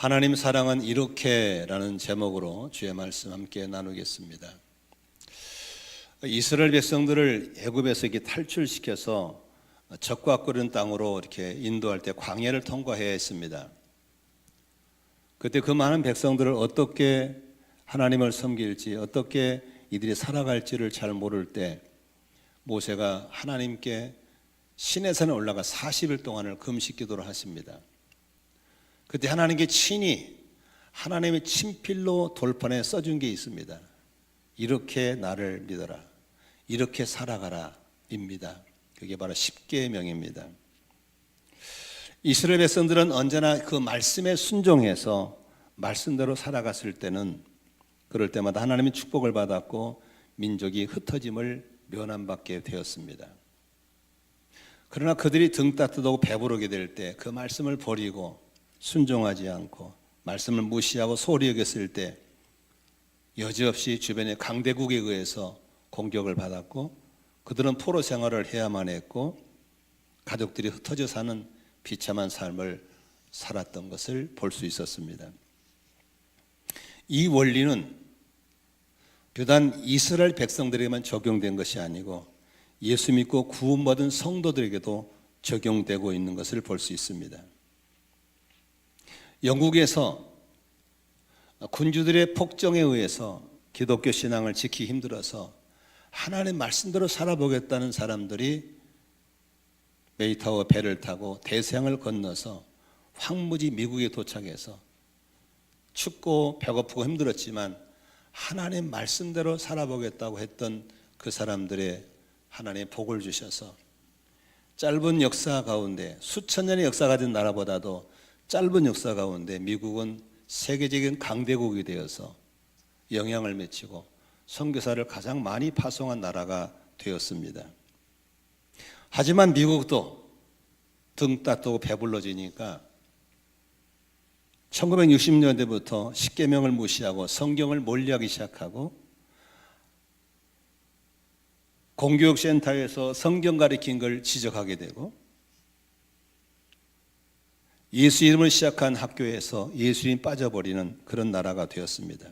하나님 사랑은 이렇게라는 제목으로 주의 말씀 함께 나누겠습니다. 이스라엘 백성들을 애굽에서 이렇게 탈출시켜서 적과 끓은 땅으로 이렇게 인도할 때 광야를 통과해야 했습니다. 그때 그 많은 백성들을 어떻게 하나님을 섬길지, 어떻게 이들이 살아갈지를 잘 모를 때 모세가 하나님께 시내산에 올라가 40일 동안을 금식 기도를 하십니다. 그때 하나님께 친히 하나님의 친필로 돌판에 써준 게 있습니다. 이렇게 나를 믿어라, 이렇게 살아가라 입니다. 그게 바로 십계명입니다. 이스라엘 백성들은 언제나 그 말씀에 순종해서 말씀대로 살아갔을 때는 그럴 때마다 하나님의 축복을 받았고 민족이 흩어짐을 면함받게 되었습니다. 그러나 그들이 등 따뜻하고 배부르게 될 때 그 말씀을 버리고 순종하지 않고 말씀을 무시하고 소홀히 여겼을 때 여지없이 주변의 강대국에 의해서 공격을 받았고 그들은 포로 생활을 해야만 했고 가족들이 흩어져 사는 비참한 삶을 살았던 것을 볼 수 있었습니다. 이 원리는 비단 이스라엘 백성들에게만 적용된 것이 아니고 예수 믿고 구원받은 성도들에게도 적용되고 있는 것을 볼 수 있습니다. 영국에서 군주들의 폭정에 의해서 기독교 신앙을 지키기 힘들어서 하나님의 말씀대로 살아보겠다는 사람들이 메이타워 배를 타고 대서양을 건너서 황무지 미국에 도착해서 춥고 배고프고 힘들었지만 하나님의 말씀대로 살아보겠다고 했던 그 사람들의 하나님의 복을 주셔서 짧은 역사 가운데 수천 년의 역사 가진 나라보다도 짧은 역사 가운데 미국은 세계적인 강대국이 되어서 영향을 미치고 선교사를 가장 많이 파송한 나라가 되었습니다. 하지만 미국도 등 따뜻하고 배불러지니까 1960년대부터 십계명을 무시하고 성경을 멀리하기 시작하고 공교육센터에서 성경 가르친 걸 지적하게 되고 예수 이름을 시작한 학교에서 예수님 빠져버리는 그런 나라가 되었습니다.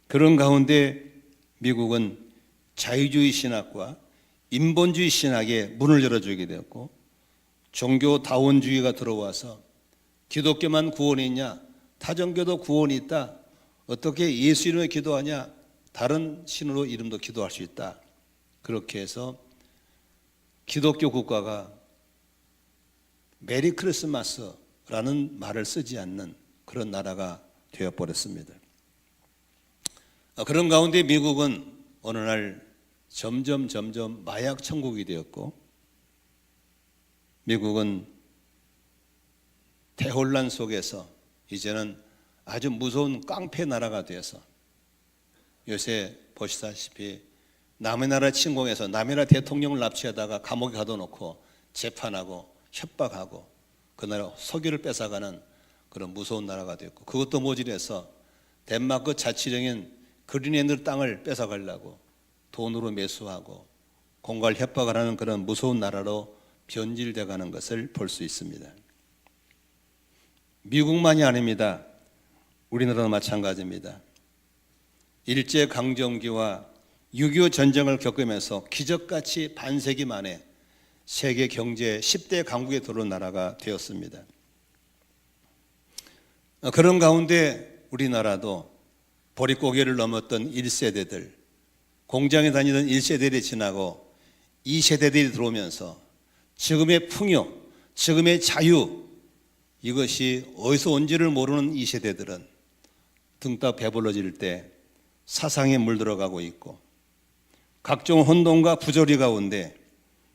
그런 가운데 미국은 자유주의 신학과 인본주의 신학에 문을 열어주게 되었고 종교다원주의가 들어와서 기독교만 구원이 있냐, 타종교도 구원이 있다, 어떻게 예수 이름으로 기도하냐, 다른 신으로 이름도 기도할 수 있다. 그렇게 해서 기독교 국가가 메리 크리스마스라는 말을 쓰지 않는 그런 나라가 되어버렸습니다. 그런 가운데 미국은 어느 날 점점 마약 천국이 되었고 미국은 대혼란 속에서 이제는 아주 무서운 깡패 나라가 되어서 요새 보시다시피 남의 나라 침공해서 남의 나라 대통령을 납치하다가 감옥에 가둬놓고 재판하고 협박하고 그 나라 석유를 뺏어가는 그런 무서운 나라가 되었고 그것도 모질해서 덴마크 자치령인 그린랜드 땅을 뺏어가려고 돈으로 매수하고 공갈 협박을 하는 그런 무서운 나라로 변질되어 가는 것을 볼 수 있습니다. 미국만이 아닙니다. 우리나라도 마찬가지입니다. 일제강점기와 6.25 전쟁을 겪으면서 기적같이 반세기 만에 세계 경제 10대 강국에 들어온 나라가 되었습니다. 그런 가운데 우리나라도 보릿고개를 넘었던 1세대들, 공장에 다니던 1세대들이 지나고 2세대들이 들어오면서 지금의 풍요, 지금의 자유, 이것이 어디서 온지를 모르는 2세대들은 등딱 배불러질 때 사상에 물들어가고 있고 각종 혼돈과 부조리 가운데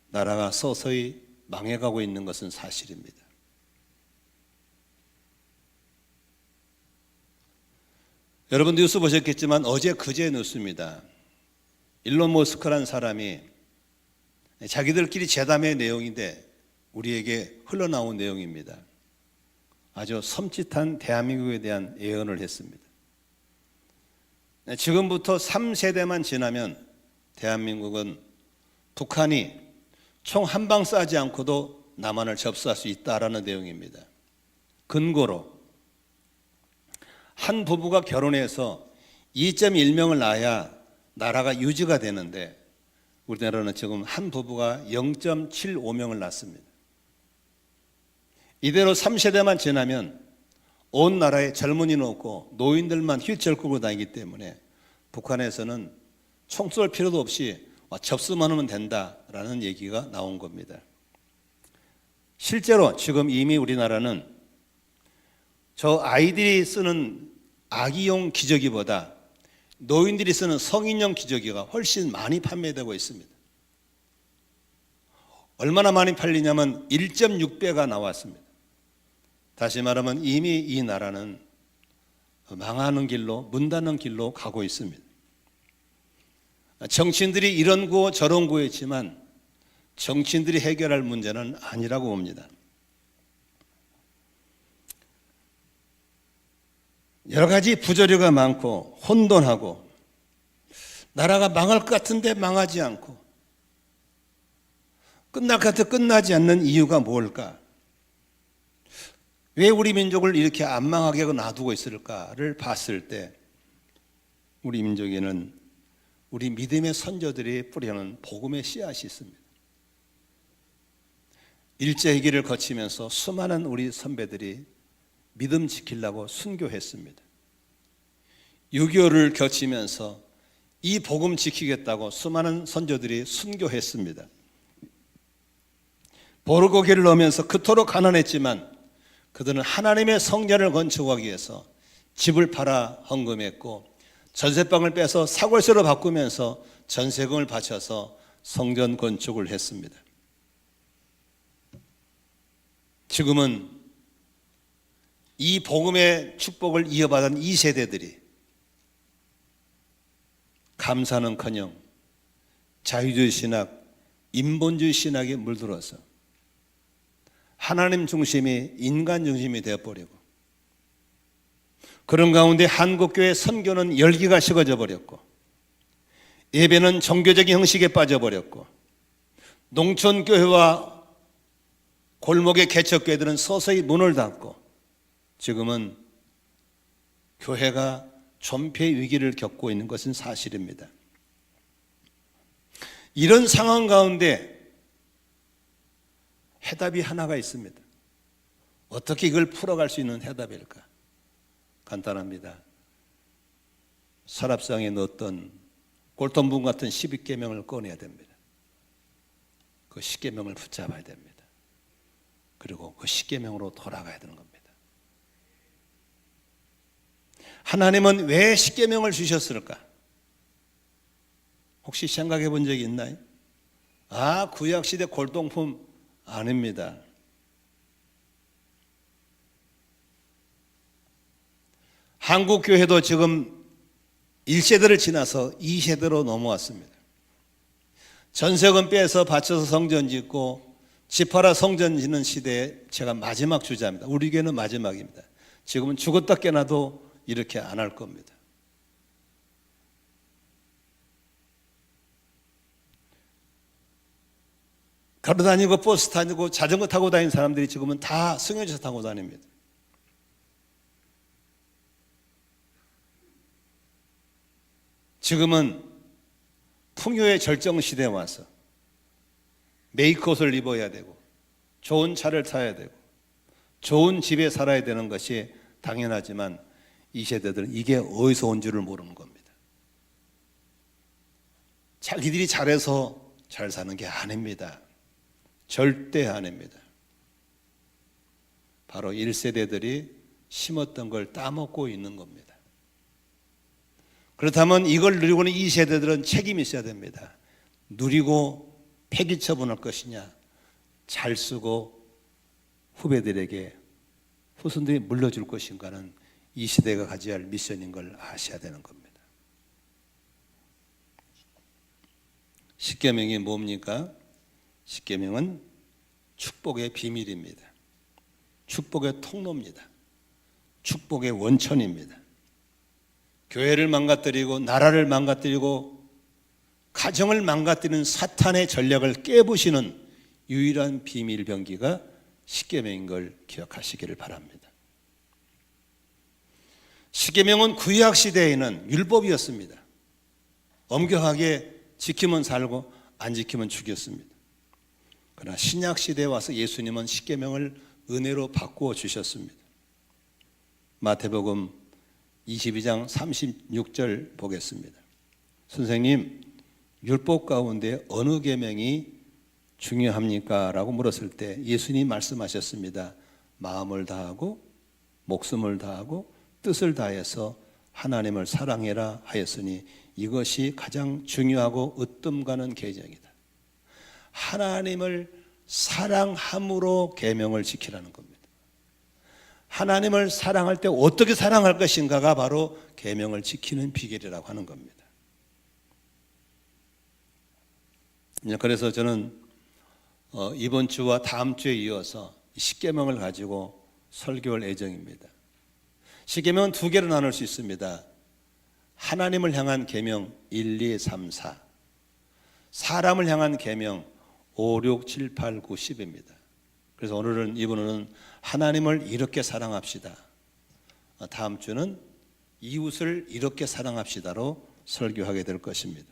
나라가 서서히 망해가고 있는 것은 사실입니다. 여러분 뉴스 보셨겠지만 어제 그제 뉴스입니다. 일론 머스크라는 사람이 자기들끼리 재담의 내용인데 우리에게 흘러나온 내용입니다. 아주 섬찟한 대한민국에 대한 예언을 했습니다. 지금부터 3세대만 지나면 대한민국은 북한이 총 한 방 쏴지 않고도 남한을 접수할 수 있다라는 내용입니다. 근거로 한 부부가 결혼해서 2.1명을 낳아야 나라가 유지가 되는데 우리나라는 지금 한 부부가 0.75명을 낳습니다. 이대로 3세대만 지나면 온 나라에 젊은이는 없고 노인들만 휠체어를 끌고 다니기 때문에 북한에서는 총 쏠 필요도 없이 접수만 하면 된다라는 얘기가 나온 겁니다. 실제로 지금 이미 우리나라는 저 아이들이 쓰는 아기용 기저귀보다 노인들이 쓰는 성인용 기저귀가 훨씬 많이 판매되고 있습니다. 얼마나 많이 팔리냐면 1.6배가 나왔습니다. 다시 말하면 이미 이 나라는 망하는 길로, 문 닫는 길로 가고 있습니다. 정치인들이 이런 구호 저런 구호했지만 정치인들이 해결할 문제는 아니라고 봅니다. 여러 가지 부조리가 많고 혼돈하고 나라가 망할 것 같은데 망하지 않고 끝날 것 같아 끝나지 않는 이유가 뭘까? 왜 우리 민족을 이렇게 안 망하게 놔두고 있을까를 봤을 때 우리 민족에는 우리 믿음의 선조들이 뿌려놓은 복음의 씨앗이 있습니다. 일제시기를 거치면서 수많은 우리 선배들이 믿음 지키려고 순교했습니다. 6.25를 거치면서 이 복음 지키겠다고 수많은 선조들이 순교했습니다. 보르고기를 넣으면서 그토록 가난했지만 그들은 하나님의 성전을 건축하기 위해서 집을 팔아 헌금했고 전세방을 빼서 사골세로 바꾸면서 전세금을 바쳐서 성전 건축을 했습니다. 지금은 이 복음의 축복을 이어받은 이 세대들이 감사는커녕 자유주의 신학, 인본주의 신학에 물들어서 하나님 중심이 인간 중심이 되어버리고 그런 가운데 한국교회 선교는 열기가 식어져 버렸고 예배는 종교적인 형식에 빠져버렸고 농촌교회와 골목의 개척교회들은 서서히 문을 닫고 지금은 교회가 존폐 위기를 겪고 있는 것은 사실입니다. 이런 상황 가운데 해답이 하나가 있습니다. 어떻게 이걸 풀어갈 수 있는 해답일까? 간단합니다. 서랍상에 넣었던 골동품 같은 12계명을 꺼내야 됩니다. 그 10계명을 붙잡아야 됩니다. 그리고 그 10계명으로 돌아가야 되는 겁니다. 하나님은 왜 10계명을 주셨을까? 혹시 생각해 본 적이 있나요? 구약시대 골동품 아닙니다. 한국교회도 지금 1세대를 지나서 2세대로 넘어왔습니다. 전세금 빼서 바쳐서 성전 짓고 집 팔아 성전 짓는 시대에 제가 마지막 주자입니다. 우리 교회는 마지막입니다. 지금은 죽었다 깨나도 이렇게 안 할 겁니다. 걸어다니고 버스 타고 자전거 타고 다니는 사람들이 지금은 다 승용차 타고 다닙니다. 지금은 풍요의 절정 시대에 와서 메이크업을 입어야 되고 좋은 차를 타야 되고 좋은 집에 살아야 되는 것이 당연하지만 이 세대들은 이게 어디서 온 줄을 모르는 겁니다. 자기들이 잘해서 잘 사는 게 아닙니다. 절대 아닙니다. 바로 1세대들이 심었던 걸 따먹고 있는 겁니다. 그렇다면 이걸 누리고는 2세대들은 책임이 있어야 됩니다. 누리고 폐기 처분할 것이냐, 잘 쓰고 후배들에게 후손들이 물려줄 것인가는 이 시대가 가져야 할 미션인 걸 아셔야 되는 겁니다. 십계명이 뭡니까? 십계명은 축복의 비밀입니다. 축복의 통로입니다. 축복의 원천입니다. 교회를 망가뜨리고 나라를 망가뜨리고 가정을 망가뜨리는 사탄의 전략을 깨부시는 유일한 비밀 병기가 십계명인 걸 기억하시기를 바랍니다. 십계명은 구약 시대에는 율법이었습니다. 엄격하게 지키면 살고 안 지키면 죽였습니다. 그러나 신약 시대에 와서 예수님은 십계명을 은혜로 바꾸어 주셨습니다. 마태복음 22장 36절 보겠습니다. 선생님, 율법 가운데 어느 계명이 중요합니까? 라고 물었을 때 예수님 말씀하셨습니다. 마음을 다하고 목숨을 다하고 뜻을 다해서 하나님을 사랑해라 하였으니 이것이 가장 중요하고 으뜸 가는 계명이다. 하나님을 사랑함으로 계명을 지키라는 겁니다. 하나님을 사랑할 때 어떻게 사랑할 것인가가 바로 계명을 지키는 비결이라고 하는 겁니다. 그래서 저는 이번 주와 다음 주에 이어서 십계명을 가지고 설교할 예정입니다. 십계명은 두 개로 나눌 수 있습니다. 하나님을 향한 계명 1, 2, 3, 4, 사람을 향한 계명 5, 6, 7, 8, 9, 10입니다. 그래서 오늘은 이번에는 하나님을 이렇게 사랑합시다. 다음 주는 이웃을 이렇게 사랑합시다로 설교하게 될 것입니다.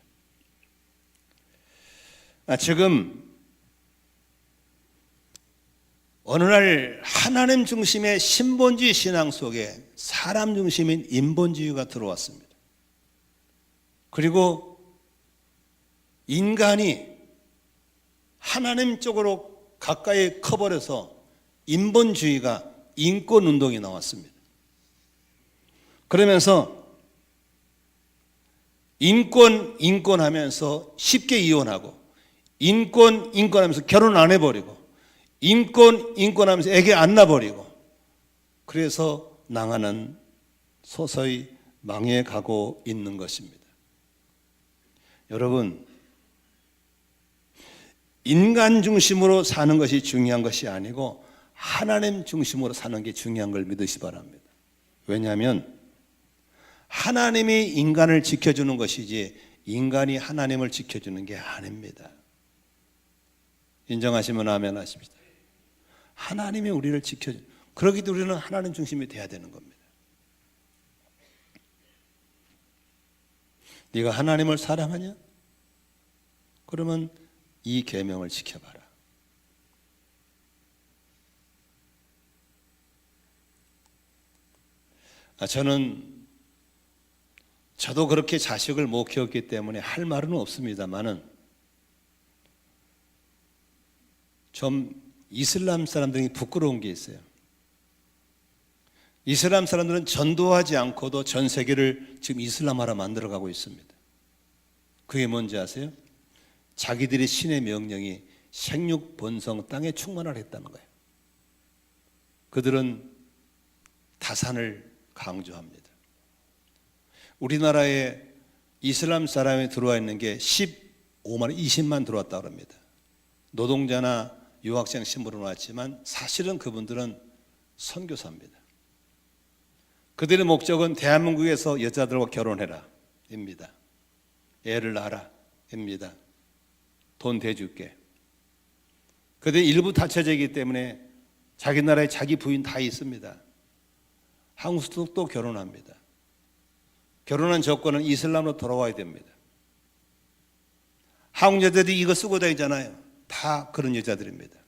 지금 어느 날 하나님 중심의 신본주의 신앙 속에 사람 중심인 인본주의가 들어왔습니다. 그리고 인간이 하나님 쪽으로 가까이 커버려서 인본주의가 인권운동이 나왔습니다. 그러면서 인권하면서 쉽게 이혼하고 인권하면서 결혼 안 해버리고 인권하면서 애기 안 낳아버리고 그래서 나가는 서서히 망해가고 있는 것입니다. 여러분, 인간 중심으로 사는 것이 중요한 것이 아니고 하나님 중심으로 사는 게 중요한 걸 믿으시 바랍니다. 왜냐하면 하나님이 인간을 지켜주는 것이지 인간이 하나님을 지켜주는 게 아닙니다. 인정하시면 아멘 하십시다. 하나님이 우리를 지켜줘. 그러기도 우리는 하나님 중심이 돼야 되는 겁니다. 네가 하나님을 사랑하냐? 그러면 이 계명을 지켜봐라. 저도 그렇게 자식을 못 키웠기 때문에 할 말은 없습니다만은 좀 이슬람 사람들이 부끄러운 게 있어요. 이슬람 사람들은 전도하지 않고도 전 세계를 지금 이슬람화로 만들어가고 있습니다. 그게 뭔지 아세요? 자기들의 신의 명령이 생육 번성 땅에 충만하라 했다는 거예요. 그들은 다산을 강조합니다. 우리나라에 이슬람 사람이 들어와 있는 게 15만, 20만 들어왔다고 합니다. 노동자나 유학생 신분으로 왔지만 사실은 그분들은 선교사입니다. 그들의 목적은 대한민국에서 여자들과 결혼해라 입니다. 애를 낳아라 입니다. 돈 대줄게. 그들이 일부 다처제이기 때문에 자기 나라에 자기 부인 다 있습니다. 한국에서도 또 결혼합니다. 결혼한 조건은 이슬람으로 돌아와야 됩니다. 한국 여자들이 이거 쓰고 다니잖아요. 다 그런 여자들입니다.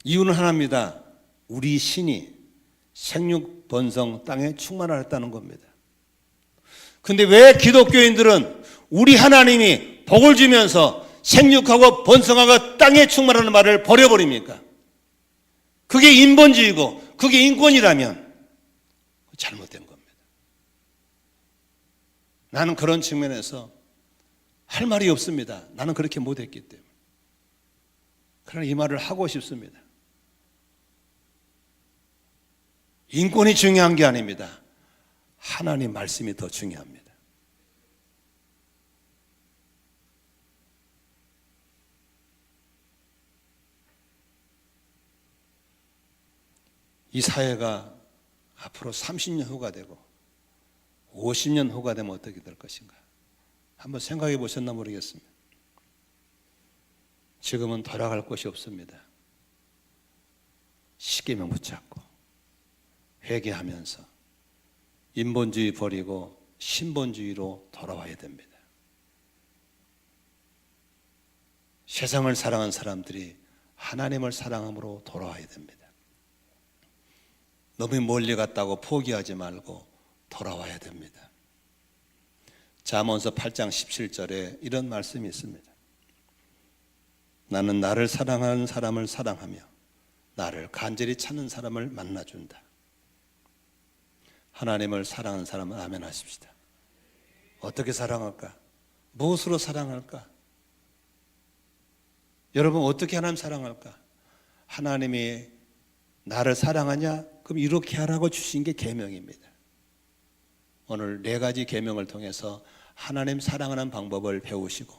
이유는 하나입니다. 우리 신이 생육 번성 땅에 충만하였다는 겁니다. 근데 왜 기독교인들은 우리 하나님이 복을 주면서 생육하고 번성하고 땅에 충만하는 말을 버려버립니까? 그게 인본주의고 그게 인권이라면 잘못된 겁니다. 나는 그런 측면에서 할 말이 없습니다. 나는 그렇게 못했기 때문에. 그러나 이 말을 하고 싶습니다. 인권이 중요한 게 아닙니다. 하나님 말씀이 더 중요합니다. 이 사회가 앞으로 30년 후가 되고 50년 후가 되면 어떻게 될 것인가 한번 생각해 보셨나 모르겠습니다. 지금은 돌아갈 곳이 없습니다. 십계명 붙잡고 회개하면서 인본주의 버리고 신본주의로 돌아와야 됩니다. 세상을 사랑한 사람들이 하나님을 사랑함으로 돌아와야 됩니다. 너무 멀리 갔다고 포기하지 말고 돌아와야 됩니다. 잠언서 8장 17절에 이런 말씀이 있습니다. 나는 나를 사랑하는 사람을 사랑하며 나를 간절히 찾는 사람을 만나준다. 하나님을 사랑하는 사람은 아멘 하십시다. 어떻게 사랑할까? 무엇으로 사랑할까? 여러분 어떻게 하나님 사랑할까? 하나님이 나를 사랑하냐? 그럼 이렇게 하라고 주신 게 계명입니다. 오늘 4가지 계명을 통해서 하나님 사랑하는 방법을 배우시고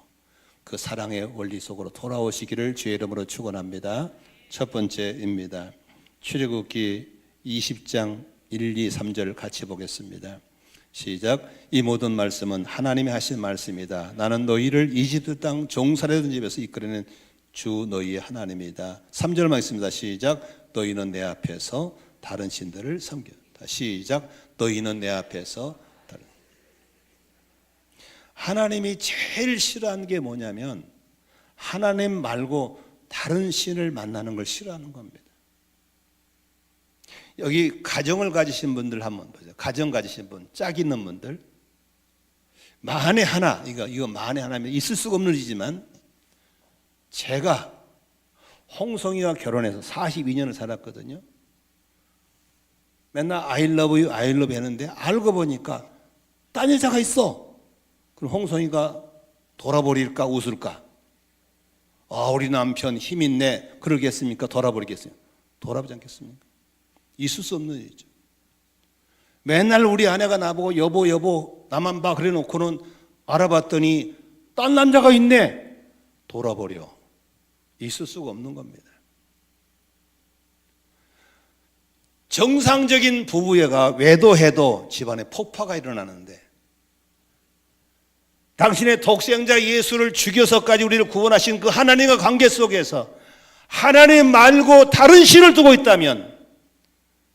그 사랑의 원리 속으로 돌아오시기를 주의 이름으로 축원합니다. 첫 번째입니다. 출애굽기 20장 1, 2, 3절 같이 보겠습니다. 시작. 이 모든 말씀은 하나님이 하신 말씀이다. 나는 너희를 이집트 땅 종살이던 집에서 이끌어낸 주 너희의 하나님이다. 3절만 있습니다. 시작. 너희는 내 앞에서 다른 신들을 섬겼다. 시작. 너희는 내 앞에서 다른. 하나님이 제일 싫어하는 게 뭐냐면 하나님 말고 다른 신을 만나는 걸 싫어하는 겁니다. 여기 가정을 가지신 분들 한번 보세요. 가정 가지신 분, 짝 있는 분들, 만에 하나, 이거 만에 하나면 있을 수가 없는 일이지만 제가 홍성이와 결혼해서 42년을 살았거든요. 맨날 I love you, I love you 했는데 알고 보니까 딴 여자가 있어. 그럼 홍성이가 돌아버릴까 웃을까? 아, 우리 남편 힘 있네. 그러겠습니까? 돌아버리겠어요? 돌아보지 않겠습니까? 있을 수 없는 일이죠. 맨날 우리 아내가 나보고 여보 나만 봐 그래 놓고는 알아봤더니 딴 남자가 있네. 돌아버려. 있을 수가 없는 겁니다. 정상적인 부부애가 외도해도 집안에 폭파가 일어나는데 당신의 독생자 예수를 죽여서까지 우리를 구원하신 그 하나님과 관계 속에서 하나님 말고 다른 신을 두고 있다면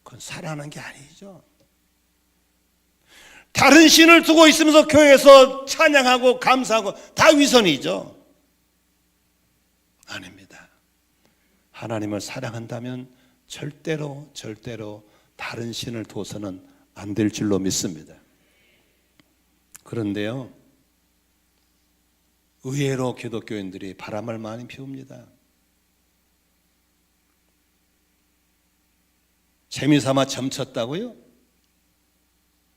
그건 사랑하는 게 아니죠. 다른 신을 두고 있으면서 교회에서 찬양하고 감사하고 다 위선이죠. 아닙니다. 하나님을 사랑한다면 절대로 다른 신을 둬서는 안 될 줄로 믿습니다. 그런데요, 의외로 기독교인들이 바람을 많이 피웁니다. 재미삼아 점쳤다고요?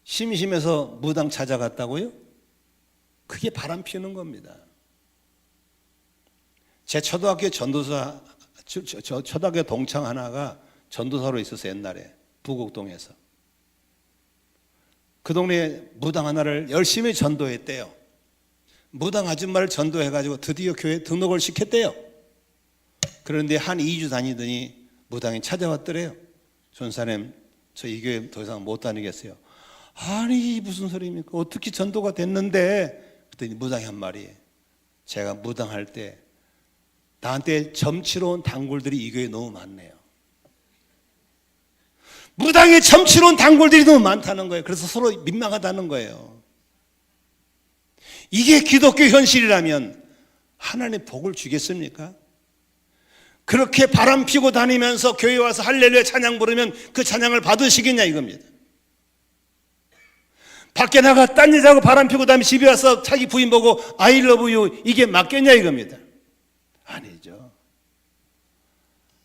심심해서 무당 찾아갔다고요? 그게 바람 피우는 겁니다. 제 초등학교 전도사, 초등학교 동창 하나가 전도사로 있었어요. 옛날에 부곡동에서. 그 동네에 무당 하나를 열심히 전도했대요. 무당 아줌마를 전도해가지고 드디어 교회에 등록을 시켰대요. 그런데 한 2주 다니더니 무당이 찾아왔더래요. 전사님, 저 이 교회 더 이상 못 다니겠어요. 아니 무슨 소리입니까? 어떻게 전도가 됐는데? 그랬더니 무당이 한 말이, 제가 무당할 때 나한테 점치러 온 단골들이 이 교회에 너무 많네요. 무당에 점치러 온 단골들이 너무 많다는 거예요. 그래서 서로 민망하다는 거예요. 이게 기독교 현실이라면 하나님 복을 주겠습니까? 그렇게 바람 피고 다니면서 교회 와서 할렐루야 찬양 부르면 그 찬양을 받으시겠냐 이겁니다. 밖에 나가 딴 여자하고 바람 피고 다니면 집에 와서 자기 부인 보고 I love you 이게 맞겠냐 이겁니다. 아니죠.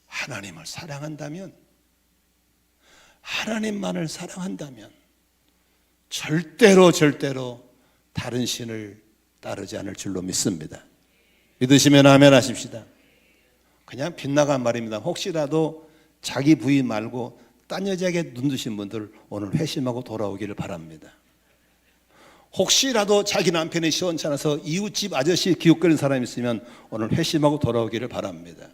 하나님을 사랑한다면, 하나님만을 사랑한다면 절대로 다른 신을 따르지 않을 줄로 믿습니다. 믿으시면 아멘 하십시다. 그냥 빗나간 말입니다. 혹시라도 자기 부인 말고 딴 여자에게 눈 드신 분들 오늘 회심하고 돌아오기를 바랍니다. 혹시라도 자기 남편이 시원찮아서 이웃집 아저씨 기웃거리는 사람이 있으면 오늘 회심하고 돌아오기를 바랍니다.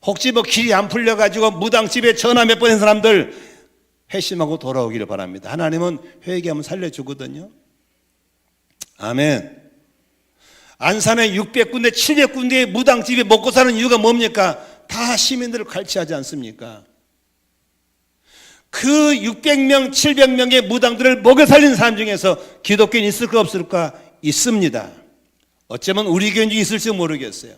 혹시 길이 안 풀려가지고 무당집에 전화 몇 번 한 사람들 회심하고 돌아오기를 바랍니다. 하나님은 회개하면 살려주거든요. 아멘. 안산에 600군데 700군데의 무당집에 먹고 사는 이유가 뭡니까? 다 시민들을 갈취하지 않습니까? 그 600명, 700명의 무당들을 먹여 살린 사람 중에서 기독교인 있을까 없을까? 있습니다. 어쩌면 우리 교인이 있을지 모르겠어요.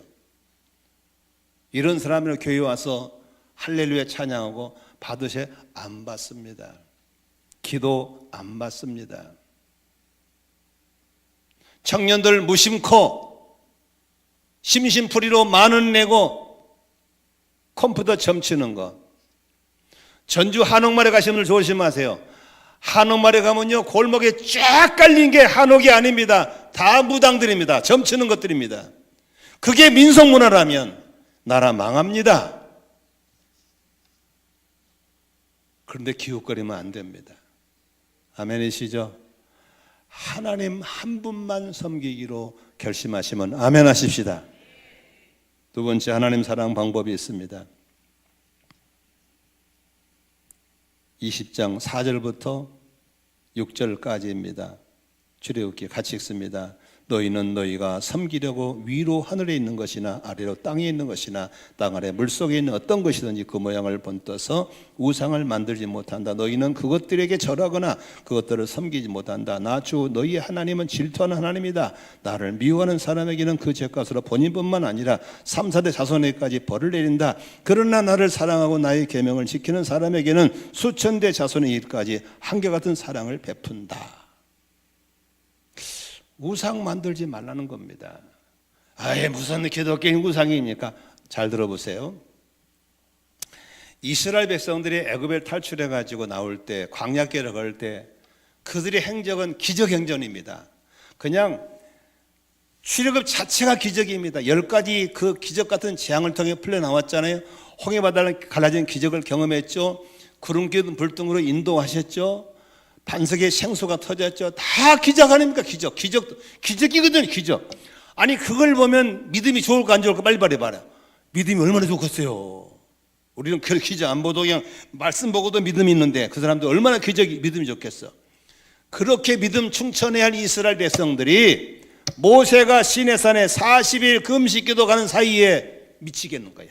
이런 사람을 교회에 와서 할렐루야 찬양하고 받으셔? 안 받습니다. 기도 안 받습니다. 청년들 무심코 심심풀이로 만 원 내고 컴퓨터 점치는 거. 전주 한옥마을에 가시는 분들 조심하세요. 한옥마을에 가면요 골목에 쫙 깔린 게 한옥이 아닙니다. 다 무당들입니다. 점치는 것들입니다. 그게 민속문화라면 나라 망합니다. 그런데 기웃거리면 안 됩니다. 아멘이시죠? 하나님 한 분만 섬기기로 결심하시면 아멘 하십시다. 두 번째, 하나님 사랑 방법이 있습니다. 20장 4절부터 6절까지입니다. 출애굽기 같이 읽습니다. 너희는 너희가 섬기려고 위로 하늘에 있는 것이나 아래로 땅에 있는 것이나 땅 아래 물속에 있는 어떤 것이든지 그 모양을 본떠서 우상을 만들지 못한다. 너희는 그것들에게 절하거나 그것들을 섬기지 못한다. 나 주 너희의 하나님은 질투하는 하나님이다. 나를 미워하는 사람에게는 그 죄값으로 본인뿐만 아니라 3, 4대 자손에게까지 벌을 내린다. 그러나 나를 사랑하고 나의 계명을 지키는 사람에게는 수천 대 자손의 일까지 한결같은 사랑을 베푼다. 우상 만들지 말라는 겁니다. 아예 무슨 기독교인 우상이니까. 잘 들어보세요. 이스라엘 백성들이 애굽을 탈출해 가지고 나올 때, 광야길을 걸 때 그들의 행적은 기적 행전입니다. 그냥 출애굽 자체가 기적입니다. 10가지 그 기적 같은 재앙을 통해 풀려 나왔잖아요. 홍해 바다를 갈라진 기적을 경험했죠. 구름 기운 불등으로 인도하셨죠. 반석에 생수가 터졌죠. 다 기적 아닙니까? 기적이거든요. 기적. 아니 그걸 보면 믿음이 좋을까 안 좋을까 빨리 말해봐라. 믿음이 얼마나 좋겠어요. 우리는 그 기적 안 보도 그냥 말씀 보고도 믿음이 있는데 그 사람들 얼마나 믿음이 좋겠어. 그렇게 믿음 충천해야 할 이스라엘 백성들이 모세가 시내산에 40일 금식기도 가는 사이에 미치겠는 거야.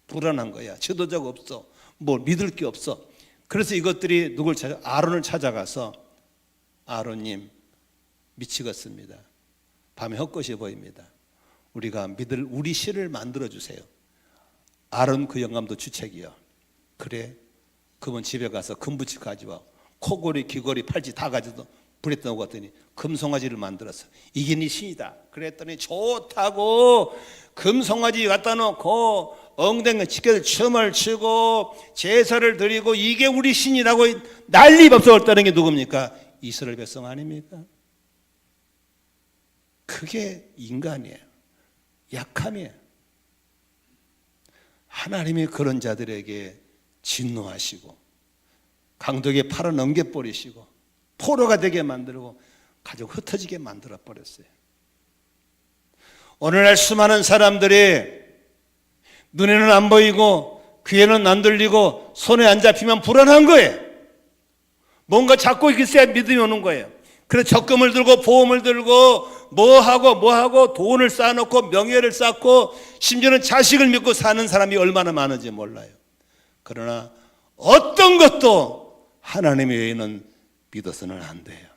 불안한 거야. 지도자가 없어. 뭐 믿을 게 없어. 그래서 이것들이 누굴 찾아? 아론을 찾아가서 아론님 미치겠습니다. 밤에 헛것이 보입니다. 우리가 믿을 우리 신을 만들어 주세요. 아론 그 영감도 주책이요. 그래 그분 집에 가서 금붙이 가져와 코골이 귀걸이 팔찌 다 가져도 불에 떠오고 갔더니 금송아지를 만들었어. 이게 네 신이다. 그랬더니 좋다고 금송아지 갖다 놓고 엉덩이 치켜서 춤을 추고 제사를 드리고 이게 우리 신이라고 난리 법석을 게 누굽니까? 이스라엘 백성 아닙니까? 그게 인간이에요. 약함이에요. 하나님이 그런 자들에게 진노하시고 강도에게 팔아 넘겨버리시고 포로가 되게 만들고 가족 흩어지게 만들어 버렸어요. 오늘날 수많은 사람들이 눈에는 안 보이고 귀에는 안 들리고 손에 안 잡히면 불안한 거예요. 뭔가 잡고 있어야 믿음이 오는 거예요. 그래서 적금을 들고 보험을 들고 뭐하고 돈을 쌓아놓고 명예를 쌓고 심지어는 자식을 믿고 사는 사람이 얼마나 많은지 몰라요. 그러나 어떤 것도 하나님 외에는 믿어서는 안 돼요.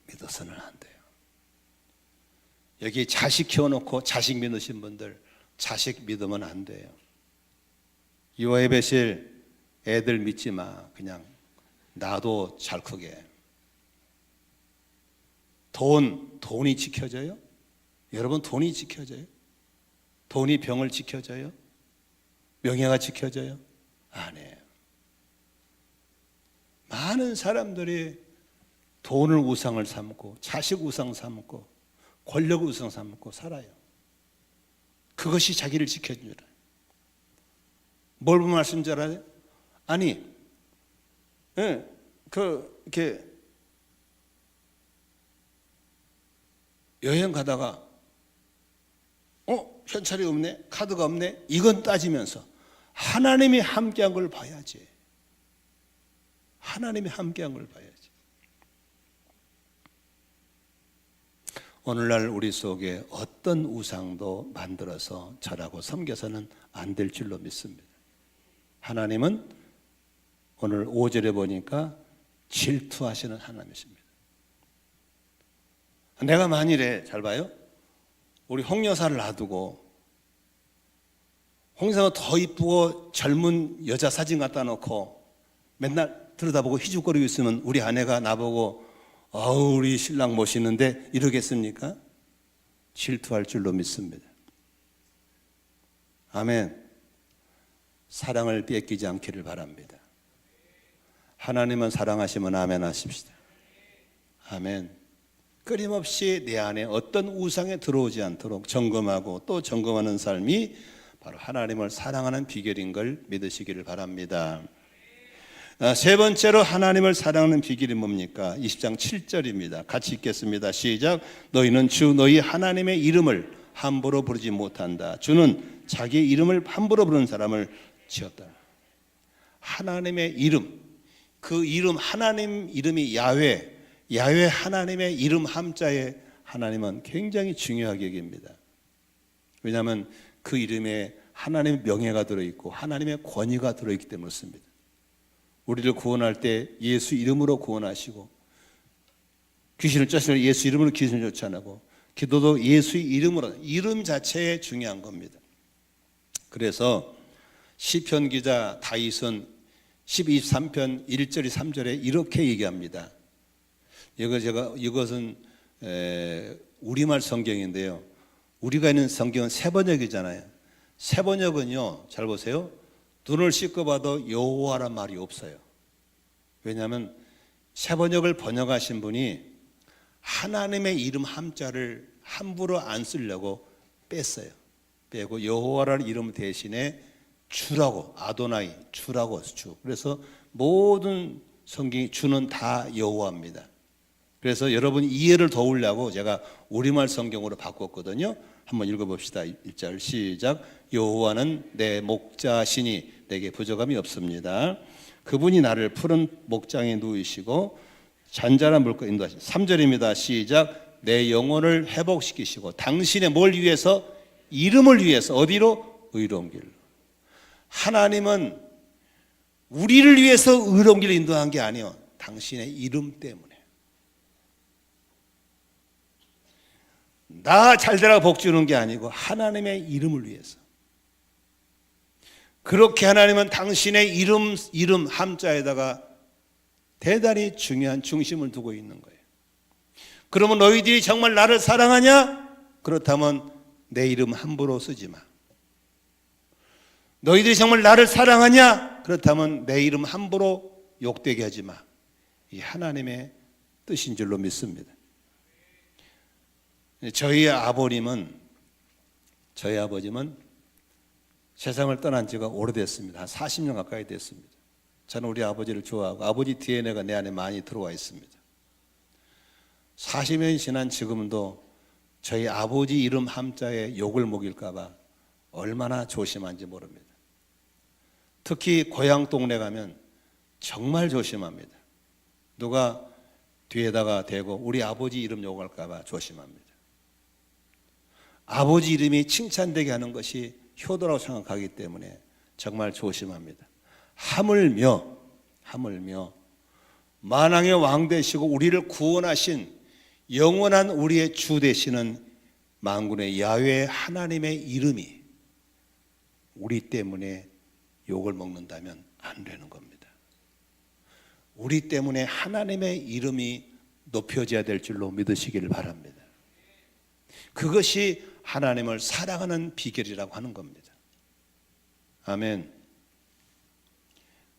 믿어서는 안 돼요. 여기 자식 키워놓고 자식 믿으신 분들 자식 믿으면 안 돼요. 이와의 배실 애들 믿지 마. 그냥 나도 잘 크게. 돈이 지켜져요? 여러분 돈이 지켜져요? 돈이 병을 지켜져요? 명예가 지켜져요? 안 해요. 많은 사람들이 돈을 우상을 삼고 자식 우상 삼고 권력 우상 삼고 살아요. 그것이 자기를 지켜준 줄 알아요. 뭘 보면 말씀 줄 알아요? 아니, 이렇게 여행 가다가 현찰이 없네, 카드가 없네, 이건 따지면서 하나님이 함께한 걸 봐야지. 하나님이 함께한 걸 봐야지. 오늘날 우리 속에 어떤 우상도 만들어서 절하고 섬겨서는 안 될 줄로 믿습니다. 하나님은 오늘 5절에 보니까 질투하시는 하나님이십니다. 내가 만일에 잘 봐요. 우리 홍여사를 놔두고 홍여사가 더 이쁘고 젊은 여자 사진 갖다 놓고 맨날 들여다보고 희죽거리고 있으면 우리 아내가 나보고 우리 신랑 멋있는데 이러겠습니까? 질투할 줄로 믿습니다. 아멘. 사랑을 뺏기지 않기를 바랍니다. 하나님은 사랑하시면 아멘 하십시다. 아멘. 끊임없이 내 안에 어떤 우상에 들어오지 않도록 점검하고 또 점검하는 삶이 바로 하나님을 사랑하는 비결인 걸 믿으시기를 바랍니다. 세 번째로 하나님을 사랑하는 비결이 뭡니까? 20장 7절입니다. 같이 읽겠습니다. 시작. 너희는 주 너희 하나님의 이름을 함부로 부르지 못한다. 주는 자기의 이름을 함부로 부르는 사람을 지었다. 하나님의 이름, 그 이름, 하나님 이름이 야훼 하나님의 이름 함자에 하나님은 굉장히 중요하게 여깁니다. 왜냐하면 그 이름에 하나님의 명예가 들어있고 하나님의 권위가 들어있기 때문에 그렇습니다. 우리를 구원할 때 예수 이름으로 구원하시고 귀신을 쫓아내고 예수 이름으로 귀신을 쫓아내고 기도도 예수 이름으로, 이름 자체에 중요한 겁니다. 그래서 시편 기자 다윗은 23편 1절 3절에 이렇게 얘기합니다. 이것은 우리말 성경인데요. 우리가 있는 성경은 세번역이잖아요. 세번역은요, 잘 보세요. 눈을 씻고 봐도 여호와란 말이 없어요. 왜냐하면 세번역을 번역하신 분이 하나님의 이름 함자를 함부로 안 쓰려고 뺐어요. 빼고 여호와라는 이름 대신에 주라고, 아도나이, 주라고 주. 그래서 모든 성경이 주는 다 여호와입니다. 그래서 여러분 이해를 도우려고 제가 우리말 성경으로 바꿨거든요. 한번 읽어봅시다. 1절 시작. 여호와는 내 목자시니 내게 부족함이 없습니다. 그분이 나를 푸른 목장에 누이시고 잔잔한 물가에 인도하시니 3절입니다. 시작. 내 영혼을 회복시키시고 당신의 뭘 위해서? 이름을 위해서. 어디로? 의로운 길로. 하나님은 우리를 위해서 의로운 길을 인도한 게 아니에요. 당신의 이름 때문에. 나 잘되라고 복 주는 게 아니고 하나님의 이름을 위해서. 그렇게 하나님은 당신의 이름 함자에다가 대단히 중요한 중심을 두고 있는 거예요. 그러면 너희들이 정말 나를 사랑하냐? 그렇다면 내 이름 함부로 쓰지 마. 너희들이 정말 나를 사랑하냐? 그렇다면 내 이름 함부로 욕되게 하지 마. 이 하나님의 뜻인 줄로 믿습니다. 저희 아버님은 세상을 떠난 지가 오래됐습니다. 한 40년 가까이 됐습니다. 저는 우리 아버지를 좋아하고 아버지 DNA가 내 안에 많이 들어와 있습니다. 40년이 지난 지금도 저희 아버지 이름 함자에 욕을 먹일까 봐 얼마나 조심한지 모릅니다. 특히 고향 동네 가면 정말 조심합니다. 누가 뒤에다가 대고 우리 아버지 이름 욕할까 봐 조심합니다. 아버지 이름이 칭찬되게 하는 것이 효도라고 생각하기 때문에 정말 조심합니다. 하물며 만왕의 왕 되시고 우리를 구원하신 영원한 우리의 주 되시는 만군의 야훼 하나님의 이름이 우리 때문에 욕을 먹는다면 안 되는 겁니다. 우리 때문에 하나님의 이름이 높여져야 될 줄로 믿으시기를 바랍니다. 그것이 하나님을 사랑하는 비결이라고 하는 겁니다. 아멘.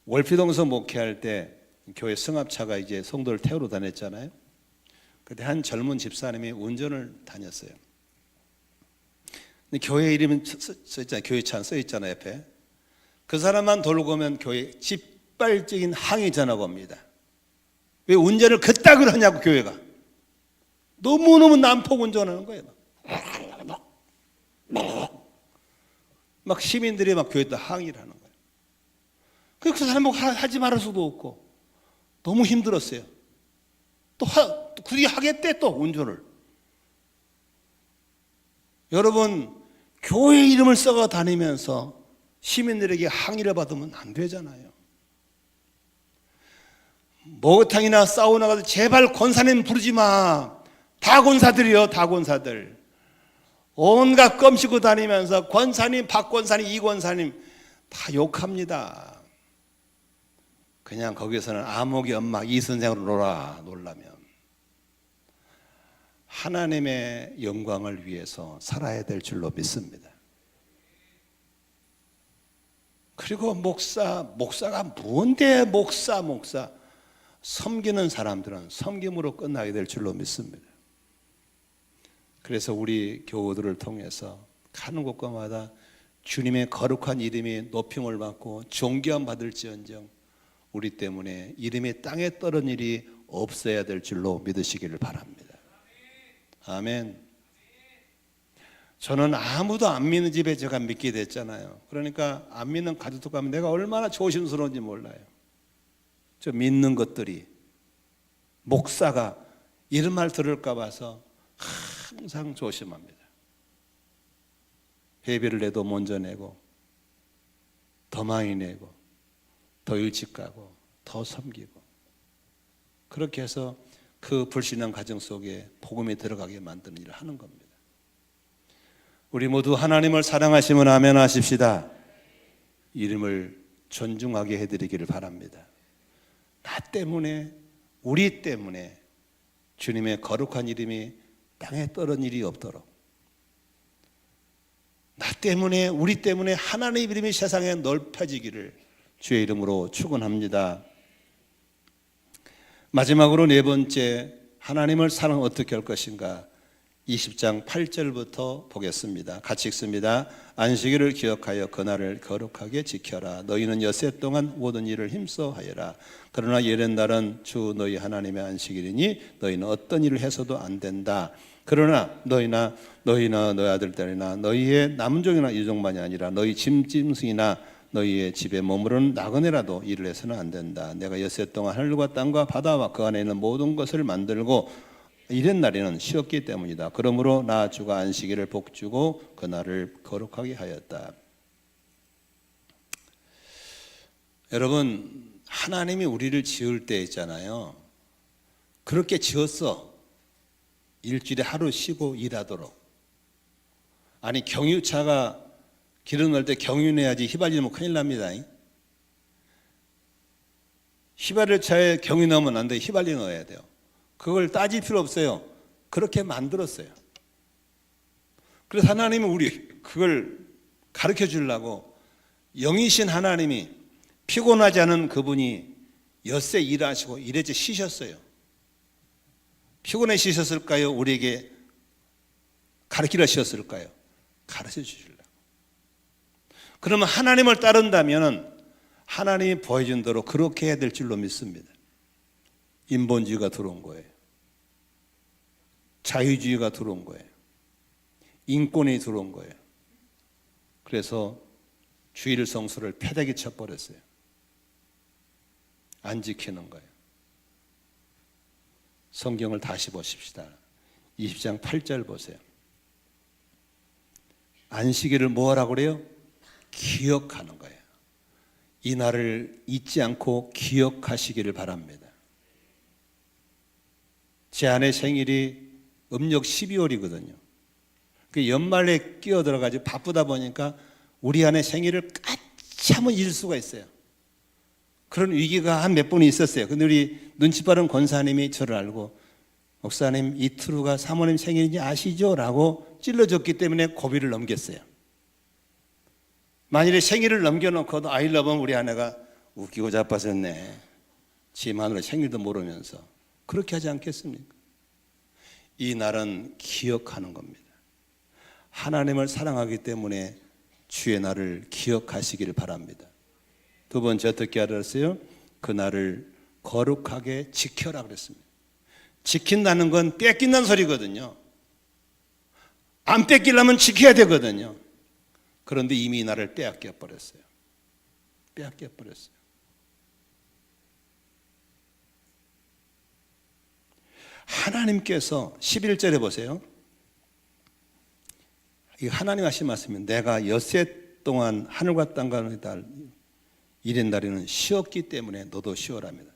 월피동서 목회할 때 교회 승합차가 이제 성도를 태우러 다녔잖아요. 그때 한 젊은 집사님이 운전을 다녔어요. 근데 교회 이름은 써있잖아요. 교회 차 써있잖아요. 옆에. 그 사람만 돌고 오면 교회 짓발적인 항의 전화가 옵니다. 왜 운전을 그따구로 하냐고 교회가. 너무너무 난폭 운전하는 거예요. 막 시민들이 막 교회에다 항의를 하는 거예요. 그 사람 뭐 하지 말할 수도 없고 너무 힘들었어요. 또 굳이 하겠대 또 운전을. 여러분, 교회 이름을 써가 다니면서 시민들에게 항의를 받으면 안 되잖아요. 목욕탕이나 사우나 가서 제발 권사님 부르지 마. 다 권사들이요, 다 권사들. 온갖 껌 씹고 다니면서 권사님, 박 권사님, 이 권사님 다 욕합니다. 그냥 거기서는 아목이 엄마 이 선생으로 놀라면 하나님의 영광을 위해서 살아야 될 줄로 믿습니다. 그리고 목사가 뭔데 목사 섬기는 사람들은 섬김으로 끝나게 될 줄로 믿습니다. 그래서 우리 교우들을 통해서 가는 곳마다 주님의 거룩한 이름이 높임을 받고 존귀함 받을지언정 우리 때문에 이름이 땅에 떨어진 일이 없어야 될 줄로 믿으시기를 바랍니다. 아멘. 저는 아무도 안 믿는 집에 제가 믿게 됐잖아요. 그러니까 안 믿는 가족도 가면 내가 얼마나 조심스러운지 몰라요. 저 믿는 것들이 목사가 이런 말 들을까 봐서 항상 조심합니다. 회비를 내도 먼저 내고 더 많이 내고 더 일찍 가고 더 섬기고 그렇게 해서 그 불신앙 가정 속에 복음이 들어가게 만드는 일을 하는 겁니다. 우리 모두 하나님을 사랑하시면 아멘 하십시다. 이름을 존중하게 해드리기를 바랍니다. 나 때문에 우리 때문에 주님의 거룩한 이름이 땅에 떨어진 일이 없도록 나 때문에 우리 때문에 하나님의 이름이 세상에 넓혀지기를 주의 이름으로 축원합니다. 마지막으로 네 번째, 하나님을 사랑 어떻게 할 것인가? 20장 8절부터 보겠습니다. 같이 읽습니다. 안식일을 기억하여 그날을 거룩하게 지켜라. 너희는 엿새 동안 모든 일을 힘써 하여라. 그러나 예렛 날은 주 너희 하나님의 안식일이니 너희는 어떤 일을 해서도 안 된다. 그러나 너희나 너희 아들 딸이나 너희의 남종이나 이종만이 아니라 너희 짐승이나 너희의 집에 머무르는 나그네라도 일을 해서는 안 된다. 내가 엿새 동안 하늘과 땅과 바다와 그 안에 있는 모든 것을 만들고 이런 날에는 쉬었기 때문이다. 그러므로 나 주가 안식일을 복주고 그날을 거룩하게 하였다. 여러분, 하나님이 우리를 지을 때 있잖아요. 그렇게 지었어. 일주일에 하루 쉬고 일하도록. 아니 경유차가 기름 넣을 때 경유 내야지 휘발유면 큰일 납니다. 휘발유차에 경유 넣으면 안 돼. 휘발유 넣어야 돼요. 그걸 따질 필요 없어요. 그렇게 만들었어요. 그래서 하나님은 우리 그걸 가르쳐 주려고 영이신 하나님이 피곤하지 않은 그분이 엿새 일하시고 이래지 쉬셨어요. 피곤해 쉬셨을까요? 우리에게 가르치려 쉬었을까요? 가르쳐 주시려고. 그러면 하나님을 따른다면 하나님이 보여준 대로 그렇게 해야 될 줄로 믿습니다. 인본주의가 들어온 거예요. 자유주의가 들어온 거예요. 인권이 들어온 거예요. 그래서 주일 성수를 패대기 쳐버렸어요. 안 지키는 거예요. 성경을 다시 보십시다. 20장 8절 보세요. 안식일을 뭐 하라고 그래요? 기억하는 거예요. 이 날을 잊지 않고 기억하시기를 바랍니다. 제 아내 생일이 음력 12월이거든요. 그 연말에 끼어들어가지고 바쁘다 보니까 우리 아내 생일을 까치 한번 잊을 수가 있어요. 그런 위기가 한 몇 번이 있었어요. 근데 우리 눈치 빠른 권사님이 저를 알고 목사님 이틀 후가 사모님 생일인지 아시죠? 라고 찔러줬기 때문에 고비를 넘겼어요. 만일에 생일을 넘겨놓고도 아이러브는 우리 아내가 웃기고 자빠졌네. 지 마누라 생일도 모르면서 그렇게 하지 않겠습니까? 이 날은 기억하는 겁니다. 하나님을 사랑하기 때문에 주의 날을 기억하시기를 바랍니다. 두 번째 어떻게 알았어요? 그 날을 거룩하게 지켜라 그랬습니다. 지킨다는 건 뺏긴다는 소리거든요. 안 뺏기려면 지켜야 되거든요. 그런데 이미 이 날을 빼앗겨 버렸어요. 빼앗겨 버렸어요. 하나님께서 11절에 보세요. 이 하나님 하신 말씀이 내가 엿새 동안 하늘과 땅 가운데 이랜다리는 쉬었기 때문에 너도 쉬어라입니다.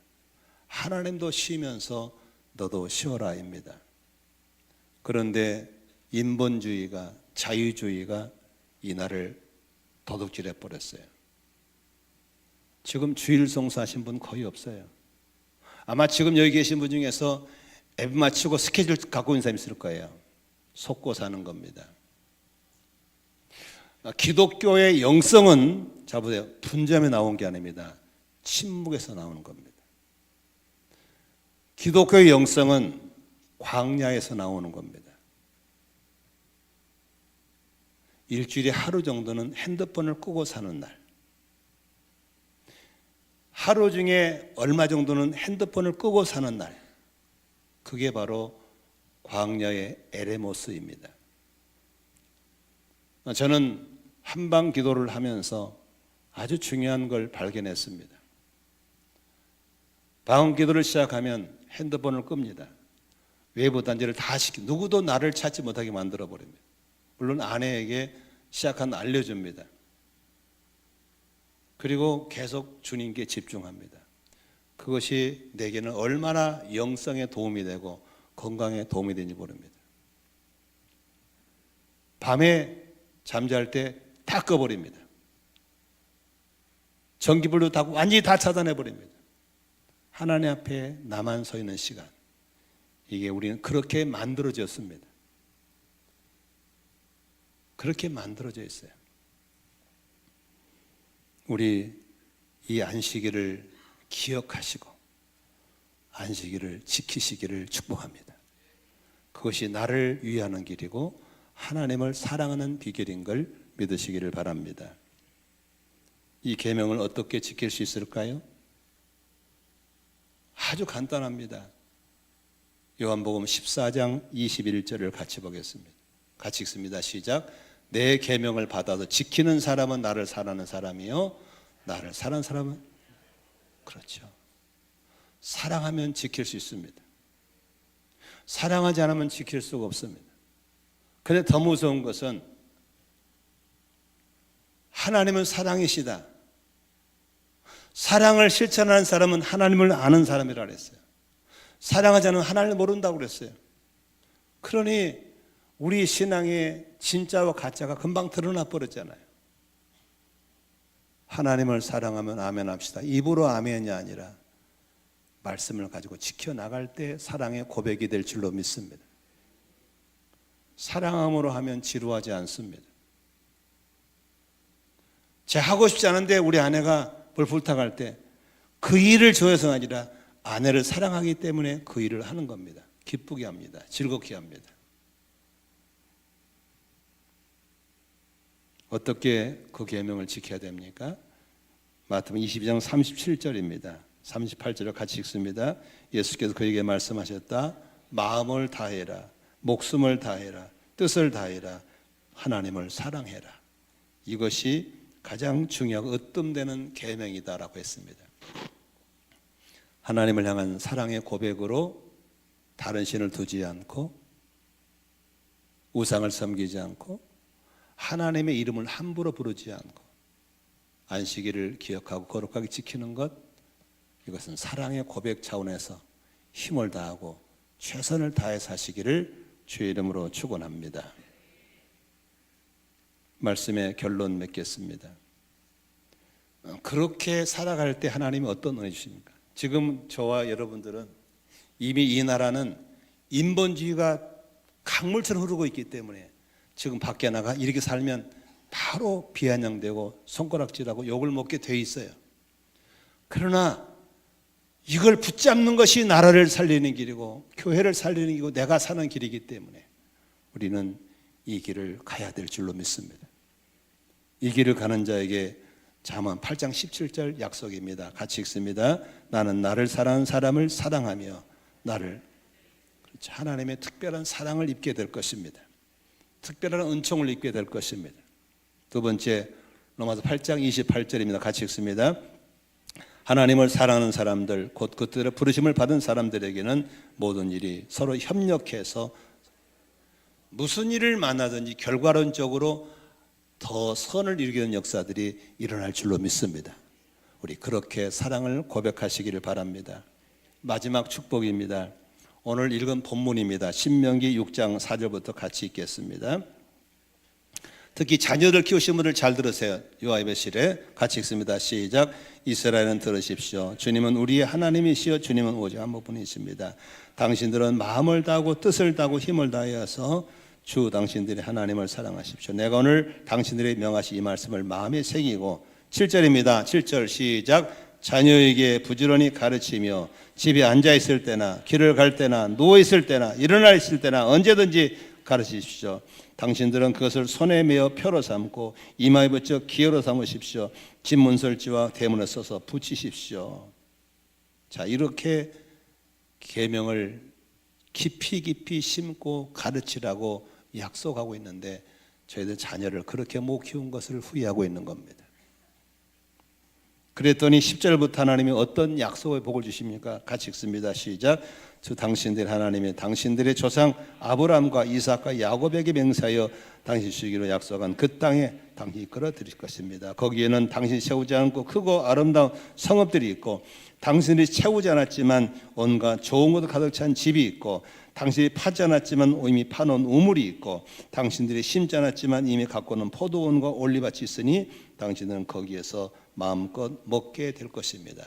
하나님도 쉬면서 너도 쉬어라입니다. 그런데 인본주의가 자유주의가 이 날을 도둑질해 버렸어요. 지금 주일 성수하신 분 거의 없어요. 아마 지금 여기 계신 분 중에서 앱 맞추고 스케줄 갖고 있는 사람이 있을 거예요. 속고 사는 겁니다. 기독교의 영성은 자 보세요. 분점에 나온 게 아닙니다. 침묵에서 나오는 겁니다. 기독교의 영성은 광야에서 나오는 겁니다. 일주일에 하루 정도는 핸드폰을 끄고 사는 날, 하루 중에 얼마 정도는 핸드폰을 끄고 사는 날, 그게 바로 광야의 에레모스입니다. 저는 한방 기도를 하면서 아주 중요한 걸 발견했습니다. 방언 기도를 시작하면 핸드폰을 끕니다. 외부 단지를 다 누구도 나를 찾지 못하게 만들어 버립니다. 물론 아내에게 시작한 알려줍니다. 그리고 계속 주님께 집중합니다. 그것이 내게는 얼마나 영성에 도움이 되고 건강에 도움이 되는지 모릅니다. 밤에 잠잘 때 다 꺼버립니다. 전기불도 다 완전히 다 차단해버립니다. 하나님 앞에 나만 서 있는 시간, 이게 우리는 그렇게 만들어졌습니다. 그렇게 만들어져 있어요. 우리 이 안식일을 기억하시고 안식일을 지키시기를 축복합니다. 그것이 나를 위하는 길이고 하나님을 사랑하는 비결인 걸 믿으시기를 바랍니다. 이 계명을 어떻게 지킬 수 있을까요? 아주 간단합니다. 요한복음 14장 21절을 같이 보겠습니다. 같이 읽습니다. 시작. 내 계명을 받아서 지키는 사람은 나를 사랑하는 사람이요, 나를 사랑하는 사람은, 그렇죠, 사랑하면 지킬 수 있습니다. 사랑하지 않으면 지킬 수가 없습니다. 그런데 더 무서운 것은 하나님은 사랑이시다. 사랑을 실천하는 사람은 하나님을 아는 사람이라 그랬어요. 사랑하지 않으면 하나님을 모른다고 그랬어요. 그러니 우리 신앙의 진짜와 가짜가 금방 드러나 버렸잖아요. 하나님을 사랑하면 아멘 합시다. 입으로 아멘이 아니라 말씀을 가지고 지켜나갈 때 사랑의 고백이 될 줄로 믿습니다. 사랑함으로 하면 지루하지 않습니다. 제가 하고 싶지 않은데 우리 아내가 뭘 부탁할 때 그 일을 좋아해서가 아니라 아내를 사랑하기 때문에 그 일을 하는 겁니다. 기쁘게 합니다. 즐겁게 합니다. 어떻게 그 계명을 지켜야 됩니까? 마태복음 22장 37절입니다. 38절을 같이 읽습니다. 예수께서 그에게 말씀하셨다. 마음을 다해라, 목숨을 다해라, 뜻을 다해라, 하나님을 사랑해라. 이것이 가장 중요하고 으뜸되는 계명이다라고 했습니다. 하나님을 향한 사랑의 고백으로 다른 신을 두지 않고 우상을 섬기지 않고 하나님의 이름을 함부로 부르지 않고 안식일을 기억하고 거룩하게 지키는 것, 이것은 사랑의 고백 차원에서 힘을 다하고 최선을 다해 사시기를 주의 이름으로 축원합니다. 말씀의 결론 맺겠습니다. 그렇게 살아갈 때 하나님이 어떤 은혜 주십니까? 지금 저와 여러분들은 이미 이 나라는 인본주의가 강물처럼 흐르고 있기 때문에 지금 밖에 나가 이렇게 살면 바로 비아냥되고 손가락질하고 욕을 먹게 돼 있어요. 그러나 이걸 붙잡는 것이 나라를 살리는 길이고 교회를 살리는 길이고 내가 사는 길이기 때문에 우리는 이 길을 가야 될 줄로 믿습니다. 이 길을 가는 자에게 잠언 8장 17절 약속입니다. 같이 읽습니다. 나는 나를 사랑하는 사람을 사랑하며 나를, 그렇죠, 하나님의 특별한 사랑을 입게 될 것입니다. 특별한 은총을 입게 될 것입니다. 두 번째, 로마서 8장 28절입니다. 같이 읽습니다. 하나님을 사랑하는 사람들, 곧 그들의 부르심을 받은 사람들에게는 모든 일이 서로 협력해서 무슨 일을 만나든지 결과론적으로 더 선을 이루게 되는 역사들이 일어날 줄로 믿습니다. 우리 그렇게 사랑을 고백하시기를 바랍니다. 마지막 축복입니다. 오늘 읽은 본문입니다. 신명기 6장 4절부터 같이 읽겠습니다. 특히 자녀들 키우신 분들 잘 들으세요. 요아베실에 같이 읽습니다. 시작. 이스라엘은 들으십시오. 주님은 우리의 하나님이시여 주님은 오직 한 분이십니다. 당신들은 마음을 다하고 뜻을 다하고 힘을 다하여서 주 당신들의 하나님을 사랑하십시오. 내가 오늘 당신들의 명하신 이 말씀을 마음에 새기고 7절입니다. 7절 시작. 자녀에게 부지런히 가르치며 집에 앉아 있을 때나 길을 갈 때나 누워 있을 때나 일어나 있을 때나 언제든지 가르치십시오. 당신들은 그것을 손에 메어 표로 삼고 이마에 붙여 기어로 삼으십시오. 집 문설지와 대문에 써서 붙이십시오. 자, 이렇게 계명을 깊이 심고 가르치라고 약속하고 있는데 저희들 자녀를 그렇게 못 키운 것을 후회하고 있는 겁니다. 그랬더니 10절부터 하나님이 어떤 약속의 복을 주십니까? 같이 읽습니다. 시작. 주 당신들 하나님이 당신들의 조상 아브라함과 이삭과 야곱에게 맹세하여 당신 주기로 약속한 그 땅에 당신이 끌어들일 것입니다. 거기에는 당신이 세우지 않고 크고 아름다운 성읍들이 있고 당신이 채우지 않았지만 온갖 좋은 것도 가득 찬 집이 있고 당신이 파지 않았지만 이미 파놓은 우물이 있고 당신들이 심지 않았지만 이미 가꾸는 포도원과 올리밭이 있으니 당신들은 거기에서 마음껏 먹게 될 것입니다.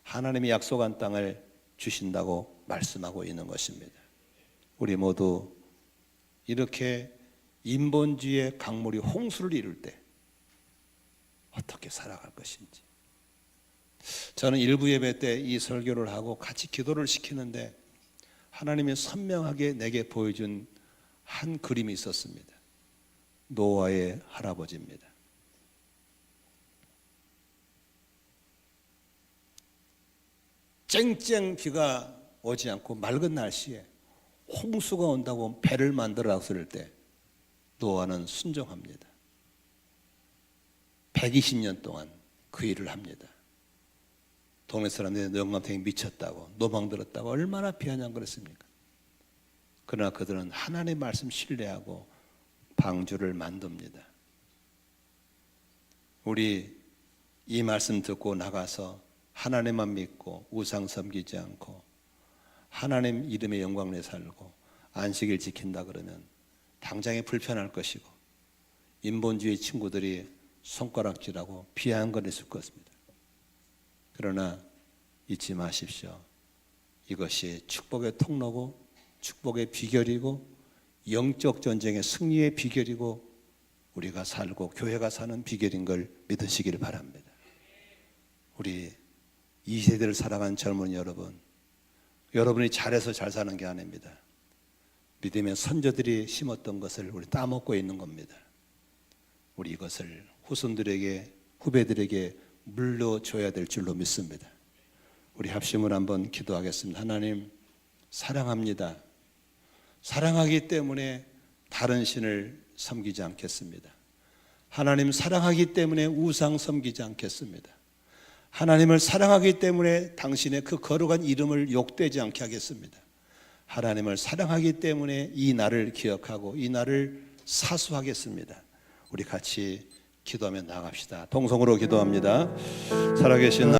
하나님이 약속한 땅을 주신다고 말씀하고 있는 것입니다. 우리 모두 이렇게 인본주의의 강물이 홍수를 이룰 때 어떻게 살아갈 것인지. 저는 일부 예배 때 이 설교를 하고 같이 기도를 시키는데 하나님이 선명하게 내게 보여준 한 그림이 있었습니다. 노아의 할아버지입니다. 쨍쨍 비가 오지 않고 맑은 날씨에 홍수가 온다고 배를 만들어 놨을 때 노아는 순종합니다. 120년 동안 그 일을 합니다. 동네 사람들이 영감탱이 미쳤다고 노망들었다고 얼마나 비아냥 그랬습니까? 그러나 그들은 하나님의 말씀 신뢰하고 방주를 만듭니다. 우리 이 말씀 듣고 나가서 하나님만 믿고 우상 섬기지 않고 하나님 이름의 영광을 내 살고 안식일 지킨다 그러면 당장에 불편할 것이고 인본주의 친구들이 손가락질하고 비아냥거렸을 것입니다. 그러나 잊지 마십시오. 이것이 축복의 통로고 축복의 비결이고 영적 전쟁의 승리의 비결이고 우리가 살고 교회가 사는 비결인 걸 믿으시길 바랍니다. 우리 이 세대를 살아간 젊은 여러분, 여러분이 잘해서 잘 사는 게 아닙니다. 믿음의 선조들이 심었던 것을 우리 따먹고 있는 겁니다. 우리 이것을 후손들에게 후배들에게 물려줘야 될 줄로 믿습니다. 우리 합심을 한번 기도하겠습니다. 하나님 사랑합니다. 사랑하기 때문에 다른 신을 섬기지 않겠습니다. 하나님 사랑하기 때문에 우상 섬기지 않겠습니다. 하나님을 사랑하기 때문에 당신의 그 거룩한 이름을 욕되지 않게 하겠습니다. 하나님을 사랑하기 때문에 이 날을 기억하고 이 날을 사수하겠습니다. 우리 같이 기도하며 나갑시다. 동성으로 기도합니다. 살아계신